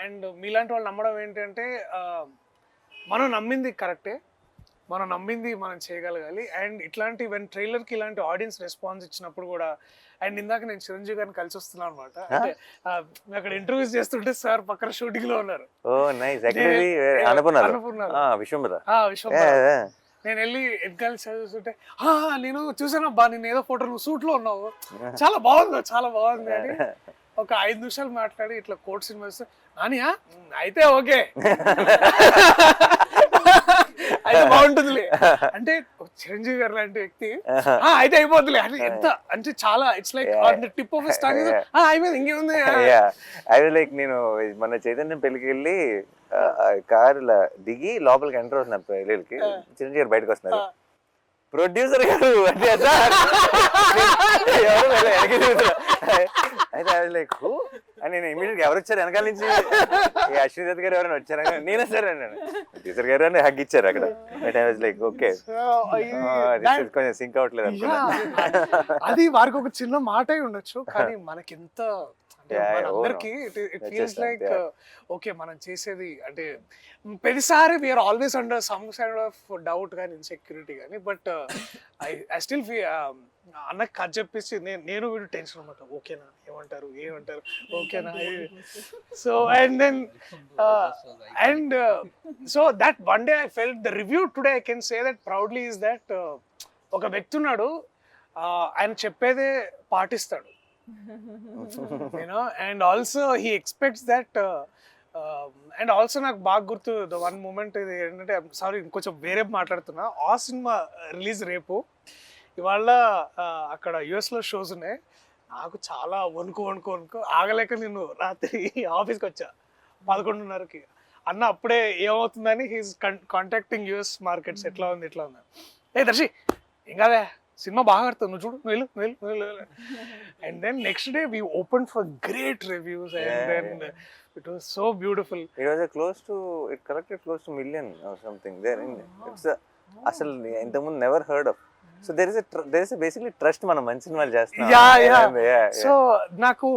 And మీలాంటి వాళ్ళు నమ్మడం ఏంటంటే మనం నమ్మింది కరెక్టే, మనం నమ్మింది మనం చేయగలగాలి. అండ్ ఇట్లాంటి ట్రైలర్కి ఇలాంటి ఆడియన్స్ రెస్పాన్స్ ఇచ్చినప్పుడు కూడా, అండ్ ఇందాక నేను చిరంజీవి గారిని కలిసి వస్తున్నాను అనమాట. అంటే మేము అక్కడ ఇంటర్వ్యూస్ చేస్తుంటే సార్ పక్కన షూటింగ్ లో ఉన్నారు. ఓ నైస్. యాక్చువల్లీ విశ్వంబర. నేను వెళ్ళి వెనకాల చదువుతుంటే నేను చూసాను అబ్బా, నేను ఏదో ఫోటో నువ్వు సూట్ లో ఉన్నావు, చాలా బాగుంది చాలా బాగుంది అని ఒక 5 నిమిషాలు మాట్లాడి ఇట్లా కోట్ సినిమా ఇస్తే నానియా అయితే ఓకే అయితే బాగుంటుందిలే అంటే చిరంజీవి గారు లాంటి వ్యక్తి అయితే అయిపోద్దులే అని ఎంత అంటే చాలా it's like tip of star అయిపోయింది ఇంకేముంది. అది లైక్ నేను మన చైతన్యం పెళ్ళికి వెళ్ళి కార్ దిగి లోపలికి ఎంటర్ అవుతున్నారు పెళ్ళికి, చిరంజీవి గారు బయటకు వస్తున్నారు, ప్రొడ్యూసర్ గారు అంటే అయితే అది లైక్ అని నేను ఇమీడియట్ ఎవరు వచ్చారు వెనకాల నుంచి, అశ్విని దత్ గారు ఎవరైనా వచ్చారా, నేనే సార్ అన్నాను, ప్రొడ్యూసర్ గారు అని హగ్ ఇచ్చారు అక్కడ. But I was like okay కొంచెం సింక్ అవ్వట్లేదు అనుకున్నా. అది వారికి ఒక చిన్న మాట అయి ఉండొచ్చు, కానీ మనకి ఎంత అందరికి ఇట్ ఫీల్స్ లైక్ ఓకే మనం చేసేది అంటే ప్రతిసారి we're always under some kind of doubt కానీ ఇన్సెక్యూరిటీ కానీ, బట్ ఐ స్టిల్ అన్నకి కథ చెప్పేసి నేను వీడు టెన్షన్ అనమాట, ఓకేనా ఏమంటారు ఓకేనా. So and then and so that one day I felt the review today I can say that proudly is that ఒక వ్యక్తి ఉన్నాడు, ఆయన చెప్పేదే పాటిస్తాడు, you know, and also he expects that. And also నాకు బాగా గుర్తు ద వన్ మూమెంట్ ఇది ఏంటంటే, సారీ ఇంకొంచెం వేరే మాట్లాడుతున్నా, ఆ సినిమా రిలీజ్ రేపు, ఇవాళ అక్కడ యుఎస్లో షోస్ ఉన్నాయి, నాకు చాలా వణుకు ఆగలేక నేను రాత్రి ఆఫీస్కి వచ్చా 11:30కి. అన్న అప్పుడే ఏమవుతుందని హీస్ కాంటాక్టింగ్ యుఎస్ మార్కెట్స్, ఎట్లా ఉంది ఏ దర్శి ఏం కాదే సినిమా బాగా ఆడుతుంది, నువ్వు చూడు నువ్వు వెళ్ళు. And then next day we open for great reviews and then it was so beautiful. It was close to it collected close to million or something there in it's అసలు ఇంతకుముందు never heard of. So there is a basically trust మనం మంచి సినిమాలు చేస్తాం. So నాకు